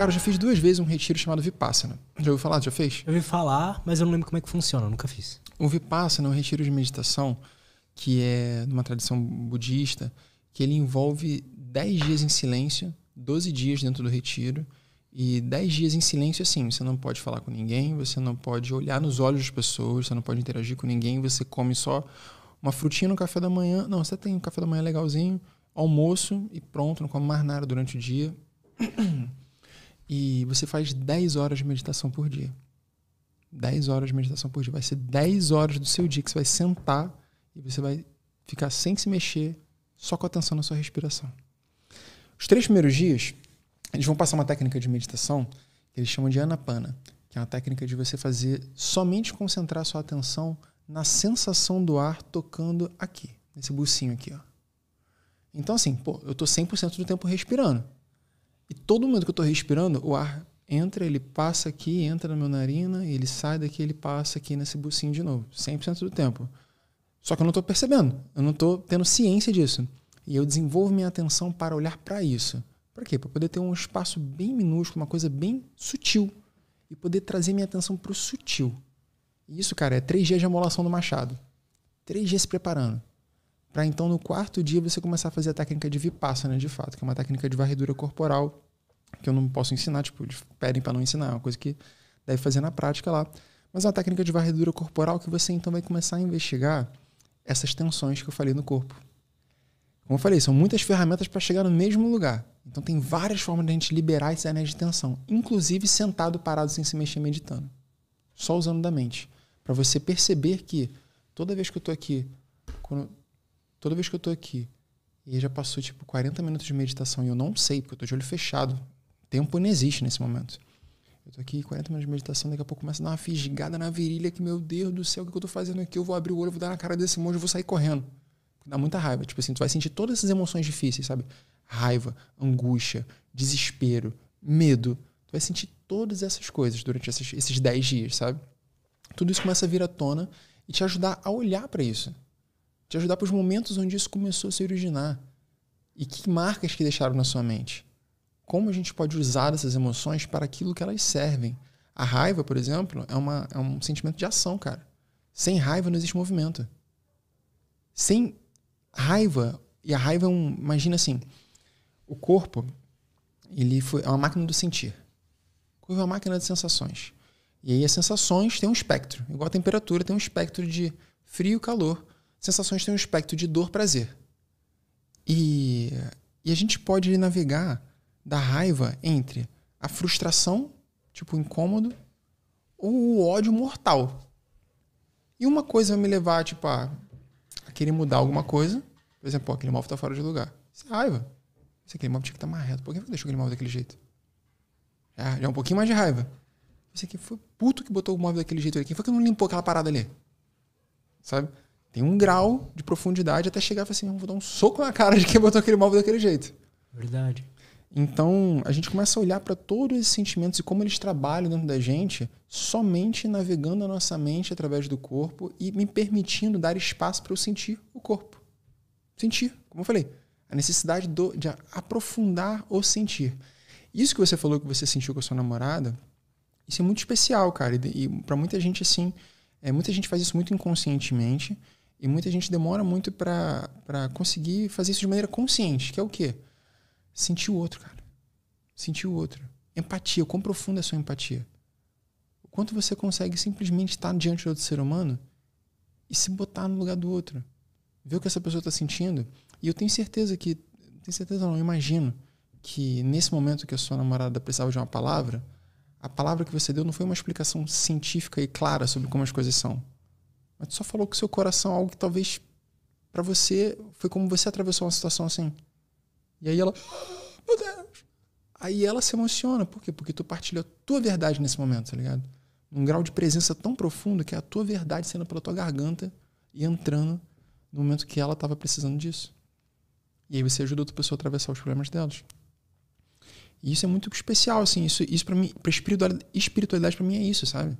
Cara, eu já fiz 2 vezes um retiro chamado Vipassana. Já ouviu falar? Já fez? Eu ouvi falar, mas eu não lembro como é que funciona, eu nunca fiz. O Vipassana é um retiro de meditação que é de uma tradição budista, que ele envolve 10 dias em silêncio, 12 dias dentro do retiro, e 10 dias em silêncio assim, você não pode falar com ninguém, você não pode olhar nos olhos das pessoas, você não pode interagir com ninguém, você come só uma frutinha no café da manhã. Não, você tem um café da manhã legalzinho, almoço e pronto, não come mais nada durante o dia. E você faz 10 horas de meditação por dia. 10 horas de meditação por dia. Vai ser 10 horas do seu dia que você vai sentar e você vai ficar sem se mexer, só com atenção na sua respiração. Os 3 primeiros dias, eles vão passar uma técnica de meditação que eles chamam de Anapana, que é uma técnica de você fazer somente concentrar sua atenção na sensação do ar tocando aqui, nesse bucinho aqui, ó. Então assim, eu tô 100% do tempo respirando. E todo momento que eu tô respirando, o ar entra, ele passa aqui, entra na minha narina, ele sai daqui, ele passa aqui nesse bucinho de novo. 100% do tempo. Só que eu não tô percebendo, eu não tô tendo ciência disso. E eu desenvolvo minha atenção para olhar para isso. Para quê? Para poder ter um espaço bem minúsculo, uma coisa bem sutil. E poder trazer minha atenção pro sutil. E isso, cara, é 3 dias de amolação do machado. 3 dias se preparando. Para então, no 4º dia, você começar a fazer a técnica de Vipassana, de fato, que é uma técnica de varredura corporal, que eu não posso ensinar, tipo, eles pedem para não ensinar, é uma coisa que deve fazer na prática lá. Mas é uma técnica de varredura corporal que você então vai começar a investigar essas tensões que eu falei no corpo. Como eu falei, são muitas ferramentas para chegar no mesmo lugar. Então tem várias formas de a gente liberar esse anéis de tensão, inclusive sentado, parado, sem se mexer, meditando. Só usando da mente. Para você perceber que toda vez que eu tô aqui, e já passou tipo 40 minutos de meditação e eu não sei, porque eu tô de olho fechado. Tempo não existe nesse momento. Eu tô aqui 40 minutos de meditação, daqui a pouco começa a dar uma fisgada na virilha que, meu Deus do céu, o que eu tô fazendo aqui? Eu vou abrir o olho, vou dar na cara desse monge, eu vou sair correndo. Dá muita raiva. Tipo assim, tu vai sentir todas essas emoções difíceis, sabe? Raiva, angústia, desespero, medo. Tu vai sentir todas essas coisas durante esses 10 dias, sabe? Tudo isso começa a vir à tona e te ajudar a olhar para isso. Te ajudar para os momentos onde isso começou a se originar. E que marcas que deixaram na sua mente. Como a gente pode usar essas emoções para aquilo que elas servem. A raiva, por exemplo, é um sentimento de ação, cara. Sem raiva não existe movimento. Sem raiva, e a raiva é imagina assim, o corpo, é uma máquina do sentir. O corpo é uma máquina de sensações. E aí as sensações têm um espectro. Igual a temperatura tem um espectro de frio e calor. Sensações têm um espectro de dor, prazer. E a gente pode navegar da raiva entre a frustração, tipo incômodo, ou o ódio mortal. E uma coisa vai me levar tipo, a querer mudar alguma coisa. Por exemplo, aquele móvel tá fora de lugar. Isso é raiva. Aquele móvel tinha que estar mais reto. Por que deixou aquele móvel daquele jeito? Já é um pouquinho mais de raiva. Esse aqui foi puto que botou o móvel daquele jeito ali. Quem foi que não limpou aquela parada ali? Sabe? Tem um grau de profundidade até chegar e falar assim, vou dar um soco na cara de quem botou aquele móvel daquele jeito. Verdade. Então, a gente começa a olhar para todos esses sentimentos e como eles trabalham dentro da gente, somente navegando a nossa mente através do corpo e me permitindo dar espaço para eu sentir o corpo. Sentir, como eu falei. A necessidade de aprofundar o sentir. Isso que você falou que você sentiu com a sua namorada, isso é muito especial, cara. E para muita gente, assim, muita gente faz isso muito inconscientemente e muita gente demora muito para conseguir fazer isso de maneira consciente, que é o quê? Sentir o outro, cara. Sentir o outro. Empatia. O quão profunda é a sua empatia? O quanto você consegue simplesmente estar diante do outro ser humano e se botar no lugar do outro. Ver o que essa pessoa está sentindo. E eu tenho certeza que... Tenho certeza não, eu imagino que nesse momento que a sua namorada precisava de uma palavra, a palavra que você deu não foi uma explicação científica e clara sobre como as coisas são. Mas tu só falou com o seu coração algo que talvez para você foi como você atravessou uma situação assim. E aí ela... Meu Deus! Aí ela se emociona. Por quê? Porque tu partilhou a tua verdade nesse momento, tá ligado? Um grau de presença tão profundo que é a tua verdade saindo pela tua garganta e entrando no momento que ela estava precisando disso. E aí você ajuda outra pessoa a atravessar os problemas delas. E isso é muito especial, assim. Isso para mim, para espiritualidade para mim é isso, sabe?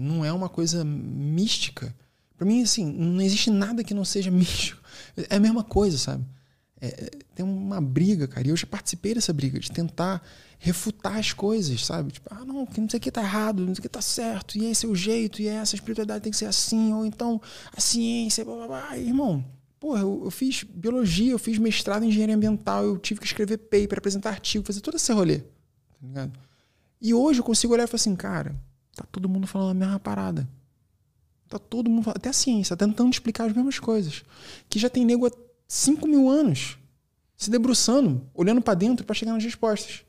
Não é uma coisa mística. Para mim, assim, não existe nada que não seja místico. É a mesma coisa, sabe? tem uma briga, cara, e eu já participei dessa briga, de tentar refutar as coisas, sabe? Tipo, não, que não sei o que tá errado, não sei o que tá certo, e esse é o jeito, e essa espiritualidade tem que ser assim, ou então a ciência, blá, blá, blá. Irmão, porra, eu fiz biologia, eu fiz mestrado em engenharia ambiental, eu tive que escrever paper, apresentar artigo, fazer todo esse rolê, tá ligado? E hoje eu consigo olhar e falar assim, cara, tá todo mundo falando a mesma parada. Tá todo mundo falando, até a ciência, tá tentando explicar as mesmas coisas. Que já tem nego há 5.000 anos se debruçando, olhando pra dentro pra chegar nas respostas.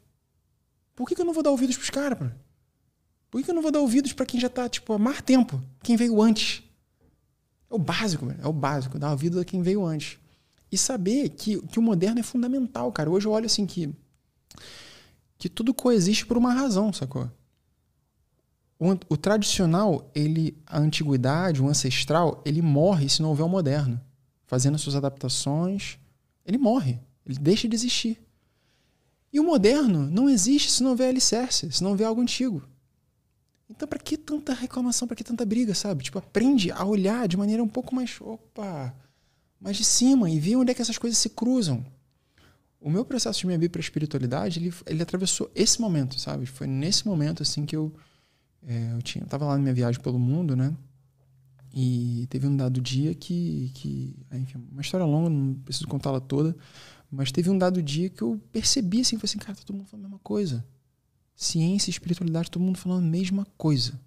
Por que eu não vou dar ouvidos pros caras, bro? Por que eu não vou dar ouvidos pra quem já tá, tipo, há mais tempo? Quem veio antes? É o básico, mano. É o básico. Dar ouvido a quem veio antes. E saber que o moderno é fundamental, cara. Hoje eu olho assim que tudo coexiste por uma razão, sacou? O tradicional, a antiguidade, o ancestral, ele morre se não houver o moderno. Fazendo as suas adaptações, ele morre. Ele deixa de existir. E o moderno não existe se não houver alicerce, se não houver algo antigo. Então, pra que tanta reclamação, pra que tanta briga, sabe? Tipo, aprende a olhar de maneira um pouco mais, mais de cima e ver onde é que essas coisas se cruzam. O meu processo de me abrir pra espiritualidade, ele atravessou esse momento, sabe? Foi nesse momento, assim, que eu tava lá na minha viagem pelo mundo, né? E teve um dado dia enfim, uma história longa, não preciso contá-la toda, mas teve um dado dia que eu percebi, assim, foi assim, cara, tá todo mundo falando a mesma coisa. Ciência e espiritualidade, todo mundo falando a mesma coisa.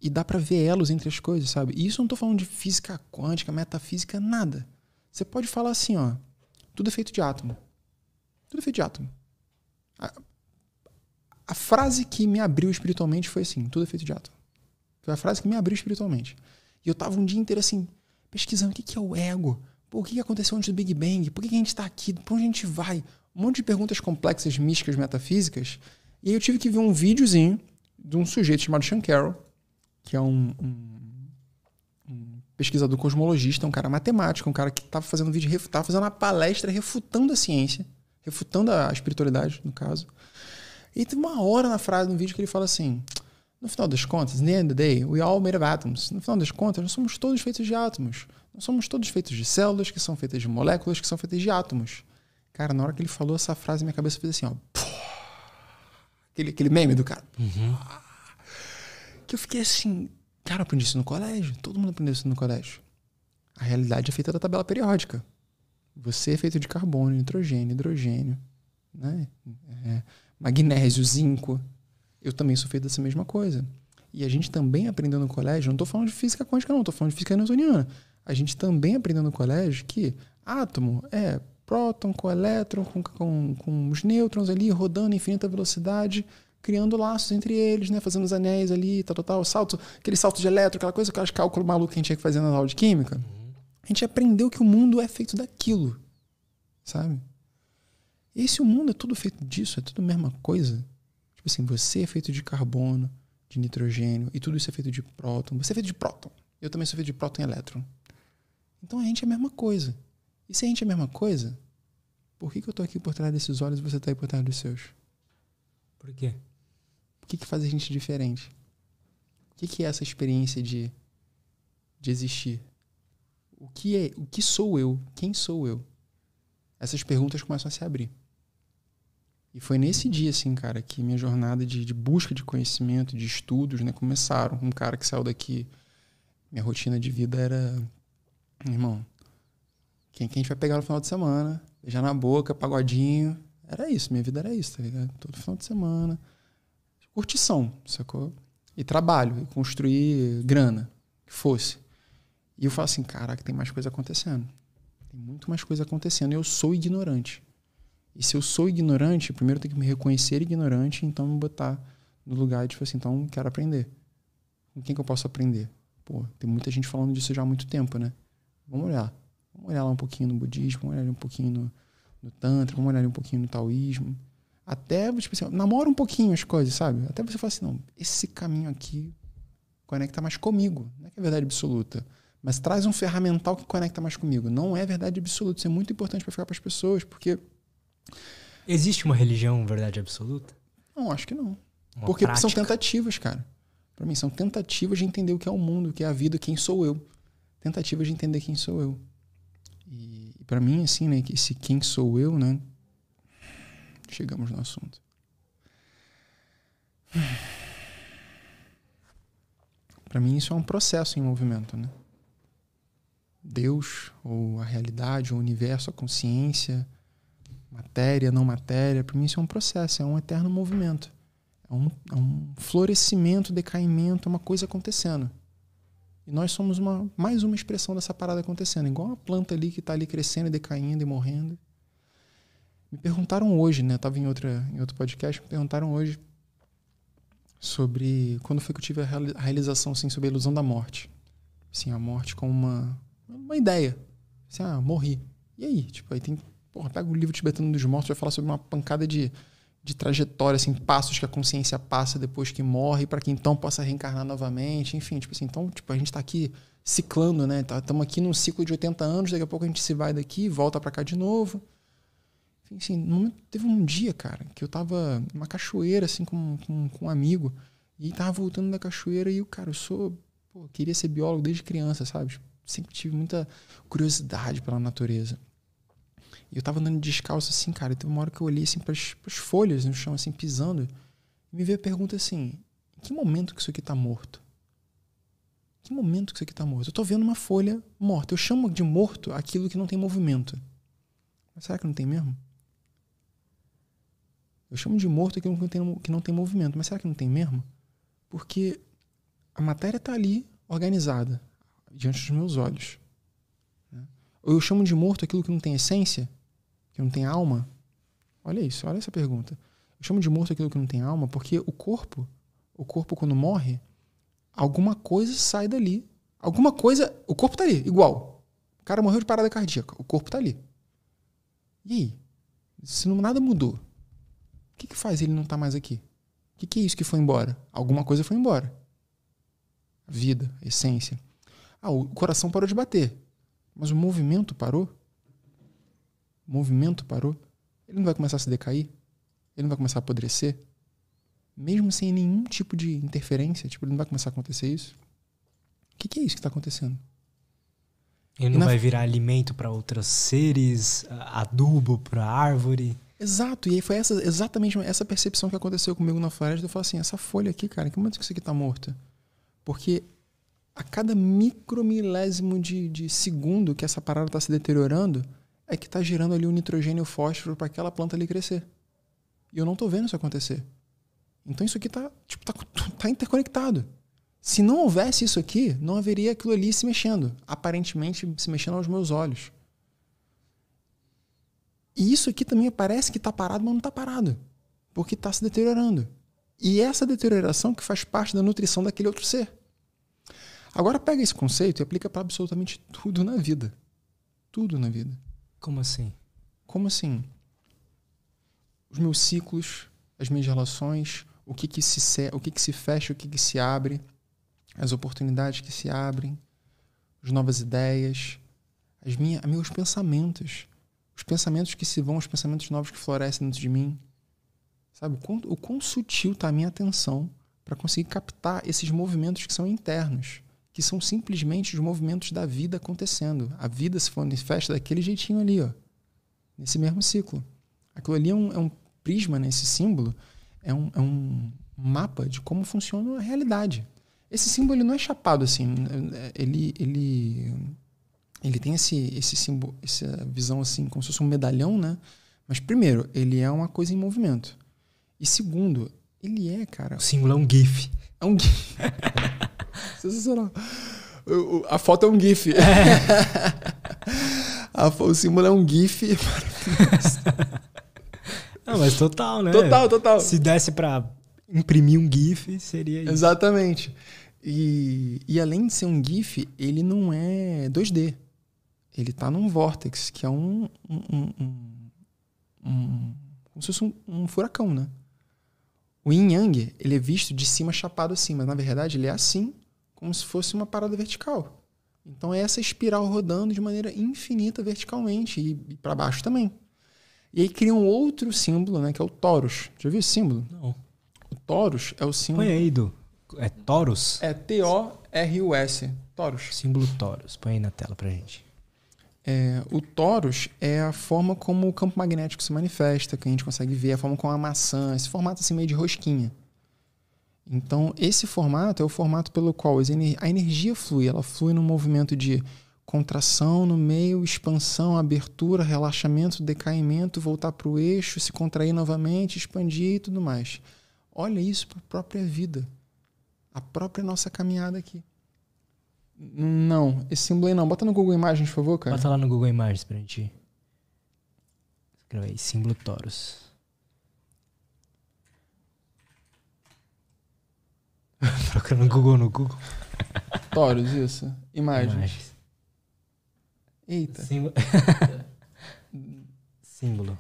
E dá pra ver elos entre as coisas, sabe? E isso eu não tô falando de física quântica, metafísica, nada. Você pode falar assim, ó, tudo é feito de átomo. Tudo é feito de átomo. A frase que me abriu espiritualmente foi assim, tudo é feito de átomo. Foi a frase que me abriu espiritualmente. E eu tava um dia inteiro assim, pesquisando o que é o ego, o que aconteceu antes do Big Bang, por que a gente tá aqui, pra onde a gente vai? Um monte de perguntas complexas, místicas, metafísicas. E aí eu tive que ver um videozinho de um sujeito chamado Sean Carroll, que é um pesquisador cosmologista, um cara matemático, um cara que tava fazendo vídeo, tava fazendo uma palestra refutando a ciência, refutando a espiritualidade, no caso. E tem uma hora na frase no vídeo que ele fala assim, no final das contas, in the end of the day, we all made of atoms. No final das contas, nós somos todos feitos de átomos. Nós somos todos feitos de células, que são feitas de moléculas, que são feitas de átomos. Cara, na hora que ele falou essa frase, minha cabeça fez assim, ó. Aquele meme do cara. Uhum. Que eu fiquei assim, cara, eu aprendi isso no colégio. Todo mundo aprendeu isso no colégio. A realidade é feita da tabela periódica. Você é feito de carbono, nitrogênio, hidrogênio, né? Magnésio, zinco. Eu também sou feito dessa mesma coisa. E a gente também aprendeu no colégio, não estou falando de física quântica não, estou falando de física newtoniana. A gente também aprendeu no colégio que átomo é próton com elétron, com os nêutrons ali rodando em infinita velocidade, criando laços entre eles, né? Fazendo os anéis ali, salto, aquele salto de elétron, aquela coisa, aqueles cálculos malucos que a gente tinha que fazer na aula de química. A gente aprendeu que o mundo é feito daquilo, sabe? E se o mundo é tudo feito disso, é tudo a mesma coisa. Tipo assim, você é feito de carbono, de nitrogênio, e tudo isso é feito de próton. Você é feito de próton. Eu também sou feito de próton e elétron. Então a gente é a mesma coisa. E se a gente é a mesma coisa, por que eu tô aqui por trás desses olhos e você tá aí por trás dos seus? Por quê? O que faz a gente diferente? O que é essa experiência de existir? O que sou eu? Quem sou eu? Essas perguntas começam a se abrir. E foi nesse dia, assim, cara, que minha jornada de busca de conhecimento, de estudos, né, começaram. Um cara que saiu daqui, minha rotina de vida era, irmão, quem a gente vai pegar no final de semana, beijar na boca, pagodinho. Era isso, minha vida era isso, tá ligado? Todo final de semana. Curtição, sacou? E trabalho, e construir grana, que fosse. E eu falo assim, caraca, tem mais coisa acontecendo. Tem muito mais coisa acontecendo. E eu sou ignorante. E se eu sou ignorante, primeiro eu tenho que me reconhecer ignorante, então me botar no lugar de, tipo assim, então eu quero aprender. Com quem que eu posso aprender? Pô, tem muita gente falando disso já há muito tempo, né? Vamos olhar. Vamos olhar lá um pouquinho no budismo, vamos olhar um pouquinho no tantra, vamos olhar um pouquinho no taoísmo. Até, tipo assim, namora um pouquinho as coisas, sabe? Até você falar assim, não, esse caminho aqui conecta mais comigo. Não é que é verdade absoluta, mas traz um ferramental que conecta mais comigo. Não é verdade absoluta. Isso é muito importante para ficar para as pessoas, porque... Existe uma religião verdade absoluta? Não, acho que não. Uma Porque prática? são tentativas, cara. Para mim, são tentativas de entender o que é o mundo, o que é a vida, quem sou eu. Tentativas de entender quem sou eu. E E para mim, assim, né, esse quem sou eu, né? Chegamos no assunto. Para mim isso é um processo em movimento, né? Deus, ou a realidade, ou o universo, a consciência, matéria, não matéria, para mim isso é um processo, é um eterno movimento. É um florescimento, decaimento, uma coisa acontecendo. E nós somos mais uma expressão dessa parada acontecendo, igual uma planta ali que está ali crescendo, decaindo e morrendo. Me perguntaram hoje, né? Eu estava em outro podcast, me perguntaram hoje sobre quando foi que eu tive a realização assim, sobre a ilusão da morte. Assim, a morte como uma ideia. Assim, morri. E aí? Tipo, aí tem... Porra, pega o livro Tibetano dos Mortos, vai falar sobre uma pancada de trajetória, assim, passos que a consciência passa depois que morre, para que então possa reencarnar novamente. Enfim, tipo assim, então, tipo, a gente tá aqui ciclando, né? Estamos aqui num ciclo de 80 anos, daqui a pouco a gente se vai daqui, volta para cá de novo. Assim, teve um dia, cara, que eu tava numa cachoeira, assim, com um amigo, e tava voltando da cachoeira e eu queria ser biólogo desde criança, sabe? Sempre tive muita curiosidade pela natureza. E eu tava andando descalço, assim, cara, e teve uma hora que eu olhei, assim, pras folhas no chão, assim, pisando, e me veio a pergunta assim, em que momento que isso aqui tá morto? Em que momento que isso aqui tá morto? Eu tô vendo uma folha morta. Eu chamo de morto aquilo que não tem movimento. Mas será que não tem mesmo? Eu chamo de morto aquilo que não tem movimento. Mas será que não tem mesmo? Porque a matéria está ali, organizada, diante dos meus olhos. Né? Ou eu chamo de morto aquilo que não tem essência, que não tem alma? Olha isso, olha essa pergunta. Eu chamo de morto aquilo que não tem alma porque o corpo quando morre, alguma coisa sai dali. Alguma coisa... O corpo está ali, igual. O cara morreu de parada cardíaca. O corpo está ali. E aí? Se nada mudou, o que faz ele não estar mais aqui? O que é isso que foi embora? Alguma coisa foi embora. A vida, a essência. O coração parou de bater. Mas o movimento parou? O movimento parou? Ele não vai começar a se decair? Ele não vai começar a apodrecer? Mesmo sem nenhum tipo de interferência? Tipo, ele não vai começar a acontecer isso? O que é isso que está acontecendo? Ele não vai virar alimento para outros seres, adubo para árvore? Exato, e aí foi exatamente essa percepção que aconteceu comigo na floresta. Eu falei assim, essa folha aqui, cara, em que momento que isso aqui tá morta? Porque a cada micromilésimo de segundo que essa parada tá se deteriorando, é que tá gerando ali o nitrogênio e o fósforo para aquela planta ali crescer. E eu não tô vendo isso acontecer. Então isso aqui tá interconectado. Se não houvesse isso aqui, não haveria aquilo ali se mexendo. Aparentemente se mexendo aos meus olhos. E isso aqui também parece que está parado, mas não está parado. Porque está se deteriorando. E essa deterioração que faz parte da nutrição daquele outro ser. Agora pega esse conceito e aplica para absolutamente tudo na vida. Tudo na vida. Como assim? Como assim? Os meus ciclos, as minhas relações, o que se fecha, o que se abre, as oportunidades que se abrem, as novas ideias, meus pensamentos. Os pensamentos que se vão, os pensamentos novos que florescem dentro de mim. Sabe? O quão sutil está a minha atenção para conseguir captar esses movimentos que são internos, que são simplesmente os movimentos da vida acontecendo. A vida se manifesta daquele jeitinho ali, ó, nesse mesmo ciclo. Aquilo ali é um prisma, né? Esse símbolo é um mapa de como funciona a realidade. Esse símbolo ele não é chapado assim. Ele tem esse símbolo, essa visão assim, como se fosse um medalhão, né? Mas primeiro, ele é uma coisa em movimento. E segundo, ele é, cara... O símbolo é um GIF. É um GIF. Sensacional. A foto é um GIF. O símbolo é um GIF. Não, mas total, né? Total. Se desse pra imprimir um GIF, seria isso. Exatamente. E além de ser um GIF, ele não é 2D. Ele está num vórtex, que é como se fosse um furacão, né? O yin yang, ele é visto de cima chapado assim, mas na verdade ele é assim, como se fosse uma parada vertical. Então é essa espiral rodando de maneira infinita verticalmente e para baixo também. E aí cria um outro símbolo, né, que é o Torus. Já viu esse símbolo? Não. O Torus é o símbolo... Põe aí, Du. É Torus? É Torus. Torus. Símbolo Torus. Põe aí na tela pra gente. O torus é a forma como o campo magnético se manifesta, que a gente consegue ver, a forma como a maçã, esse formato assim meio de rosquinha. Então, esse formato é o formato pelo qual a energia flui. Ela flui no movimento de contração no meio, expansão, abertura, relaxamento, decaimento, voltar para o eixo, se contrair novamente, expandir e tudo mais. Olha isso para a própria vida. A própria nossa caminhada aqui. Não, esse símbolo aí não. Bota no Google Imagens, por favor, cara. Bota lá no Google Imagens pra gente. Escreve aí, símbolo Torus. Procurando no Google. Torus, isso. Imagens. Eita. Símbolo.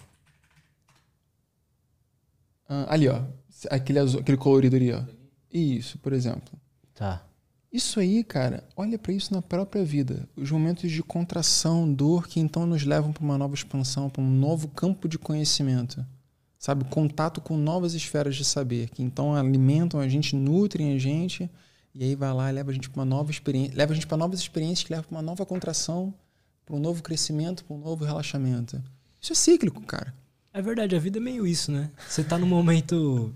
Ali, ó. Aquele azul, aquele colorido ali, ó. Isso, por exemplo. Tá. Isso aí, cara, olha pra isso na própria vida. Os momentos de contração, dor, que então nos levam para uma nova expansão, para um novo campo de conhecimento. Sabe? Contato com novas esferas de saber, que então alimentam a gente, nutrem a gente, e aí vai lá e leva a gente para uma nova experiência, leva a gente para novas experiências, que leva para uma nova contração, para um novo crescimento, para um novo relaxamento. Isso é cíclico, cara. É verdade, a vida é meio isso, né? Você tá num momento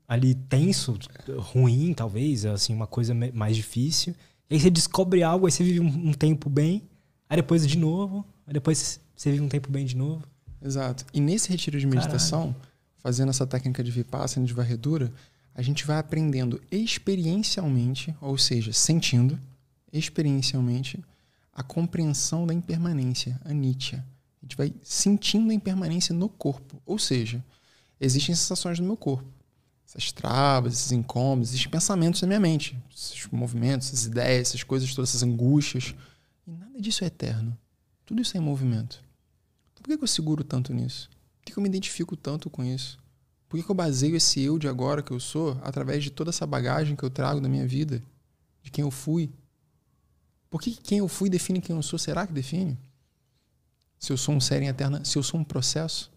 ali tenso, ruim, talvez, assim, uma coisa mais difícil. E aí você descobre algo, aí você vive um tempo bem, aí depois de novo, aí depois você vive um tempo bem de novo. Exato. E nesse retiro de meditação, fazendo essa técnica de vipassana, de varredura, a gente vai aprendendo experiencialmente, ou seja, sentindo experiencialmente a compreensão da impermanência, anicca. A gente vai sentindo a impermanência no corpo. Ou seja, existem sensações no meu corpo. Essas travas, esses incômodos, esses pensamentos na minha mente. Esses movimentos, essas ideias, essas coisas todas, essas angústias. E nada disso é eterno. Tudo isso é em movimento. Então, por que eu seguro tanto nisso? Por que eu me identifico tanto com isso? Por que eu baseio esse eu de agora que eu sou através de toda essa bagagem que eu trago da minha vida? De quem eu fui? Por que quem eu fui define quem eu sou? Será que define? Se eu sou um ser em eterna, se eu sou um processo?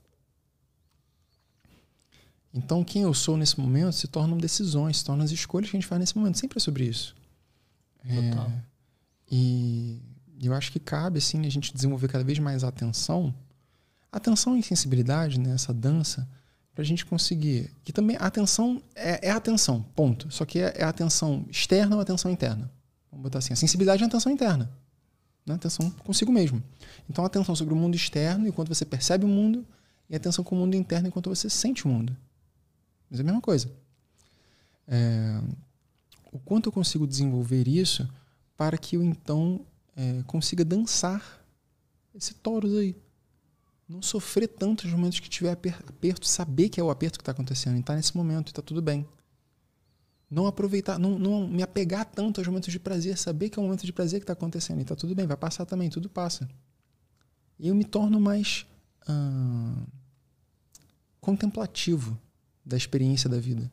Então, quem eu sou nesse momento se tornam decisões, se tornam as escolhas que a gente faz nesse momento. Sempre é sobre isso. Total. E eu acho que cabe, assim, a gente desenvolver cada vez mais a atenção e sensibilidade, né? Essa dança, pra gente conseguir... Que também a atenção é a atenção, ponto. Só que é a atenção externa ou a atenção interna. Vamos botar assim, a sensibilidade é a atenção interna. Né? Atenção consigo mesmo. Então, a atenção sobre o mundo externo, enquanto você percebe o mundo, e a atenção com o mundo interno, enquanto você sente o mundo. Mas é a mesma coisa. O quanto eu consigo desenvolver isso para que eu, então, consiga dançar esse Torus aí. Não sofrer tanto nos momentos que tiver aperto, saber que é o aperto que está acontecendo, e estar nesse momento, e está tudo bem. Não aproveitar, não me apegar tanto aos momentos de prazer, saber que é o momento de prazer que está acontecendo, e está tudo bem, vai passar também, tudo passa. E eu me torno mais contemplativo da experiência da vida.